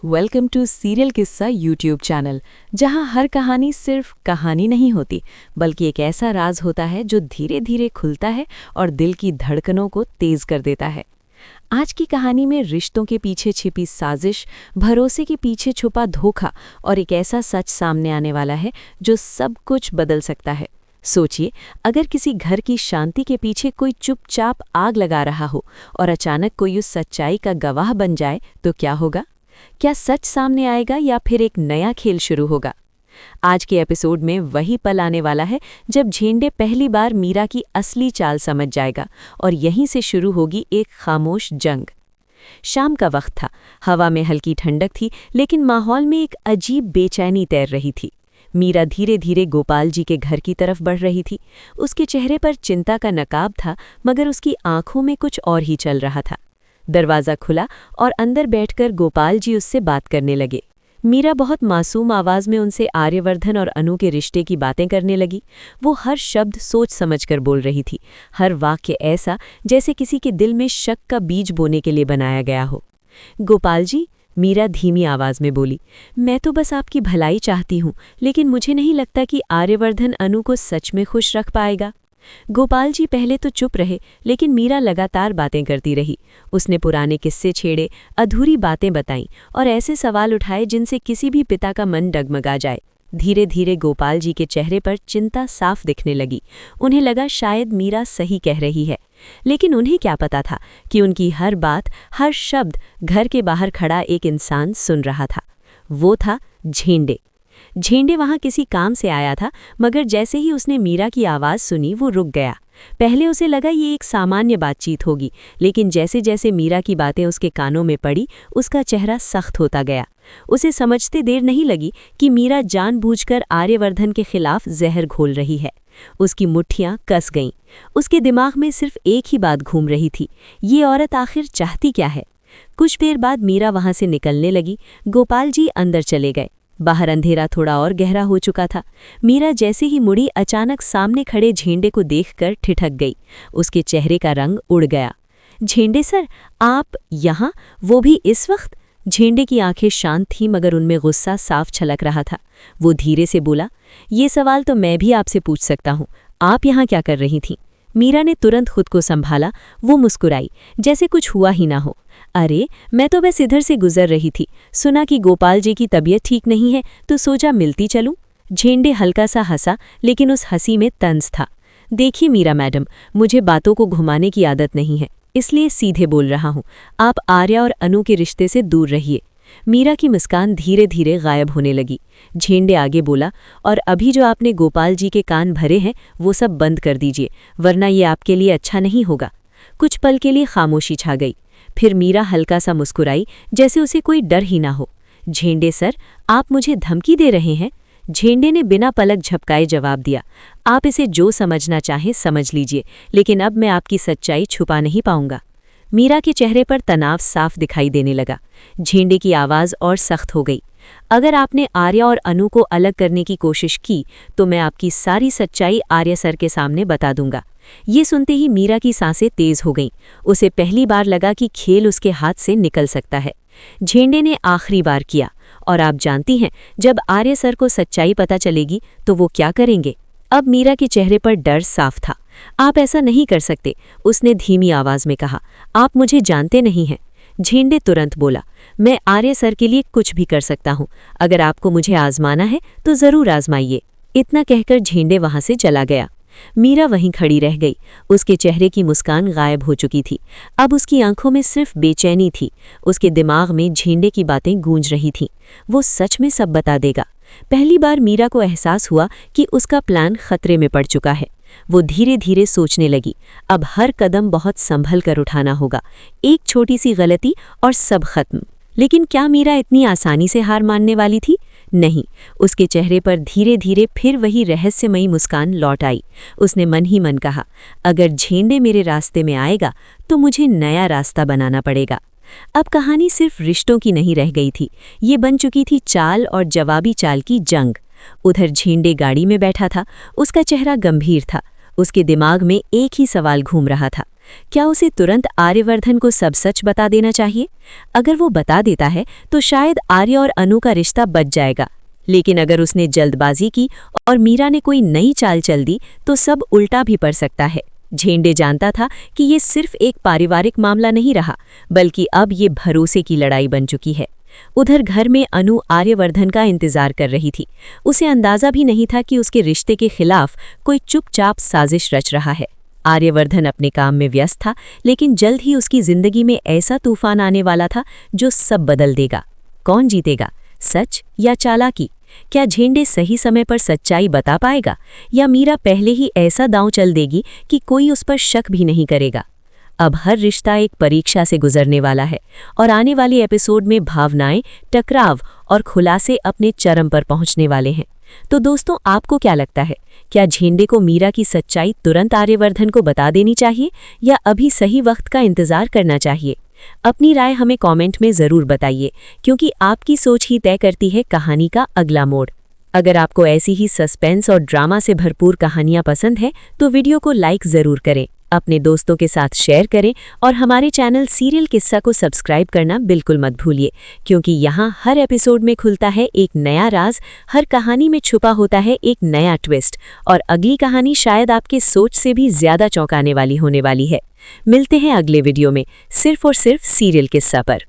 Welcome to serial किस्सा YouTube channel, जहां हर कहानी सिर्फ कहानी नहीं होती बल्कि एक ऐसा राज होता है जो धीरे धीरे खुलता है और दिल की धड़कनों को तेज कर देता है। आज की कहानी में रिश्तों के पीछे छिपी साजिश, भरोसे के पीछे छुपा धोखा और एक ऐसा सच सामने आने वाला है जो सब कुछ बदल सकता है। सोचिए, अगर किसी घर की शांति के पीछे कोई चुपचाप आग लगा रहा हो और अचानक कोई उस सच्चाई का गवाह बन जाए तो क्या होगा? क्या सच सामने आएगा या फिर एक नया खेल शुरू होगा? आज के एपिसोड में वही पल आने वाला है जब झेंडे पहली बार मीरा की असली चाल समझ जाएगा और यहीं से शुरू होगी एक खामोश जंग। शाम का वक्त था, हवा में हल्की ठंडक थी, लेकिन माहौल में एक अजीब बेचैनी तैर रही थी। मीरा धीरे धीरे गोपाल जी के घर की तरफ बढ़ रही थी। उसके चेहरे पर चिंता का नकाब था, मगर उसकी आंखों में कुछ और ही चल रहा था। दरवाज़ा खुला और अंदर बैठकर गोपाल जी उससे बात करने लगे। मीरा बहुत मासूम आवाज़ में उनसे आर्यवर्धन और अनु के रिश्ते की बातें करने लगी। वो हर शब्द सोच समझकर बोल रही थी, हर वाक्य ऐसा जैसे किसी के दिल में शक का बीज बोने के लिए बनाया गया हो। गोपाल जी, मीरा धीमी आवाज़ में बोली, मैं तो बस आपकी भलाई चाहती हूँ, लेकिन मुझे नहीं लगता कि आर्यवर्धन अनु को सच में खुश रख पाएगा। गोपाल जी पहले तो चुप रहे, लेकिन मीरा लगातार बातें करती रही। उसने पुराने किस्से छेड़े, अधूरी बातें बताईं और ऐसे सवाल उठाए जिनसे किसी भी पिता का मन डगमगा जाए। धीरे धीरे गोपाल जी के चेहरे पर चिंता साफ दिखने लगी। उन्हें लगा शायद मीरा सही कह रही है, लेकिन उन्हें क्या पता था कि उनकी हर बात, हर शब्द घर के बाहर खड़ा एक इंसान सुन रहा था। वो था झेंडे। झेंडे वहां किसी काम से आया था, मगर जैसे ही उसने मीरा की आवाज़ सुनी वो रुक गया। पहले उसे लगा ये एक सामान्य बातचीत होगी, लेकिन जैसे जैसे मीरा की बातें उसके कानों में पड़ी, उसका चेहरा सख्त होता गया। उसे समझते देर नहीं लगी कि मीरा जानबूझकर आर्यवर्धन के खिलाफ जहर घोल रही है। उसकी मुट्ठियां कस गईं। उसके दिमाग में सिर्फ एक ही बात घूम रही थी, ये औरत आखिर चाहती क्या है? कुछ देर बाद मीरा वहां से निकलने लगी। गोपाल जी अंदर चले गए। बाहर अंधेरा थोड़ा और गहरा हो चुका था। मीरा जैसे ही मुड़ी, अचानक सामने खड़े झेंडे को देखकर ठिठक गई। उसके चेहरे का रंग उड़ गया। झेंडे सर, आप यहाँ, वो भी इस वक्त? झेंडे की आंखें शांत थीं, मगर उनमें गुस्सा साफ छलक रहा था। वो धीरे से बोला, ये सवाल तो मैं भी आपसे पूछ सकता हूँ, आप यहाँ क्या कर रही थीं? मीरा ने तुरंत खुद को संभाला। वो मुस्कुराई, जैसे कुछ हुआ ही ना हो। अरे, मैं तो बस इधर से गुजर रही थी, सुना कि गोपाल जी की तबीयत ठीक नहीं है, तो सोचा मिलती चलूं। झेंडे हल्का सा हंसा, लेकिन उस हंसी में तंज था। देखिए मीरा मैडम, मुझे बातों को घुमाने की आदत नहीं है, इसलिए सीधे बोल रहा हूँ। आप आर्या और अनु के रिश्ते से दूर रहिए। मीरा की मुस्कान धीरे धीरे गायब होने लगी। झेंडे आगे बोला, और अभी जो आपने गोपाल जी के कान भरे हैं वो सब बंद कर दीजिए, वरना ये आपके लिए अच्छा नहीं होगा। कुछ पल के लिए खामोशी छा गई। फिर मीरा हल्का सा मुस्कुराई, जैसे उसे कोई डर ही ना हो। झेंडे सर, आप मुझे धमकी दे रहे हैं? झेंडे ने बिना पलक झपकाए जवाब दिया, आप इसे जो समझना चाहें समझ लीजिए, लेकिन अब मैं आपकी सच्चाई छुपा नहीं पाऊंगा। मीरा के चेहरे पर तनाव साफ दिखाई देने लगा। झेंडे की आवाज़ और सख्त हो गई, अगर आपने आर्या और अनु को अलग करने की कोशिश की तो मैं आपकी सारी सच्चाई आर्या सर के सामने बता दूंगा। ये सुनते ही मीरा की सांसें तेज हो गईं। उसे पहली बार लगा कि खेल उसके हाथ से निकल सकता है। झेंडे ने आखिरी बार किया, और आप जानती हैं, जब आर्य सर को सच्चाई पता चलेगी तो वो क्या करेंगे? अब मीरा के चेहरे पर डर साफ था। आप ऐसा नहीं कर सकते, उसने धीमी आवाज़ में कहा, आप मुझे जानते नहीं हैं। झेंडे तुरंत बोला, मैं आर्य सर के लिए कुछ भी कर सकता हूँ, अगर आपको मुझे आजमाना है तो ज़रूर आजमाइए। इतना कहकर झेंडे वहाँ से चला गया। मीरा वहीं खड़ी रह गई। उसके चेहरे की मुस्कान गायब हो चुकी थी। अब उसकी आंखों में सिर्फ बेचैनी थी। उसके दिमाग में झेंडे की बातें गूंज रही थीं। वो सच में सब बता देगा। पहली बार मीरा को एहसास हुआ कि उसका प्लान खतरे में पड़ चुका है। वो धीरे धीरे सोचने लगी, अब हर कदम बहुत संभल कर उठाना होगा। एक छोटी सी गलती और सब खत्म। लेकिन क्या मीरा इतनी आसानी से हार मानने वाली थी? नहीं। उसके चेहरे पर धीरे धीरे फिर वही रहस्यमयी मुस्कान लौट आई। उसने मन ही मन कहा, अगर झेंडे मेरे रास्ते में आएगा तो मुझे नया रास्ता बनाना पड़ेगा। अब कहानी सिर्फ रिश्तों की नहीं रह गई थी, ये बन चुकी थी चाल और जवाबी चाल की जंग। उधर झेंडे गाड़ी में बैठा था। उसका चेहरा गंभीर था। उसके दिमाग में एक ही सवाल घूम रहा था, क्या उसे तुरंत आर्यवर्धन को सब सच बता देना चाहिए? अगर वो बता देता है तो शायद आर्य और अनु का रिश्ता बच जाएगा, लेकिन अगर उसने जल्दबाजी की और मीरा ने कोई नई चाल चल दी तो सब उल्टा भी पड़ सकता है। झेंडे जानता था कि ये सिर्फ एक पारिवारिक मामला नहीं रहा, बल्कि अब ये भरोसे की लड़ाई बन चुकी है। उधर घर में अनु आर्यवर्धन का इंतजार कर रही थी। उसे अंदाजा भी नहीं था कि उसके रिश्ते के खिलाफ कोई चुपचाप साजिश रच रहा है। आर्यवर्धन अपने काम में व्यस्त था, लेकिन जल्द ही उसकी जिंदगी में ऐसा तूफान आने वाला था जो सब बदल देगा। कौन जीतेगा, सच या चालाकी? क्या झेंडे सही समय पर सच्चाई बता पाएगा, या मीरा पहले ही ऐसा दांव चल देगी कि कोई उस पर शक भी नहीं करेगा? अब हर रिश्ता एक परीक्षा से गुजरने वाला है और आने वाले एपिसोड में भावनाएं, टकराव और खुलासे अपने चरम पर पहुंचने वाले हैं। तो दोस्तों, आपको क्या लगता है, क्या झेंडे को मीरा की सच्चाई तुरंत आर्यवर्धन को बता देनी चाहिए या अभी सही वक्त का इंतजार करना चाहिए? अपनी राय हमें कमेंट में ज़रूर बताइए, क्योंकि आपकी सोच ही तय करती है कहानी का अगला मोड़। अगर आपको ऐसी ही सस्पेंस और ड्रामा से भरपूर कहानियां पसंद हैं तो वीडियो को लाइक ज़रूर करें, अपने दोस्तों के साथ शेयर करें और हमारे चैनल सीरियल किस्सा को सब्सक्राइब करना बिल्कुल मत भूलिए, क्योंकि यहाँ हर एपिसोड में खुलता है एक नया राज, हर कहानी में छुपा होता है एक नया ट्विस्ट, और अगली कहानी शायद आपके सोच से भी ज़्यादा चौंकाने वाली होने वाली है। मिलते हैं अगले वीडियो में, सिर्फ और सिर्फ सीरियल किस्सा पर।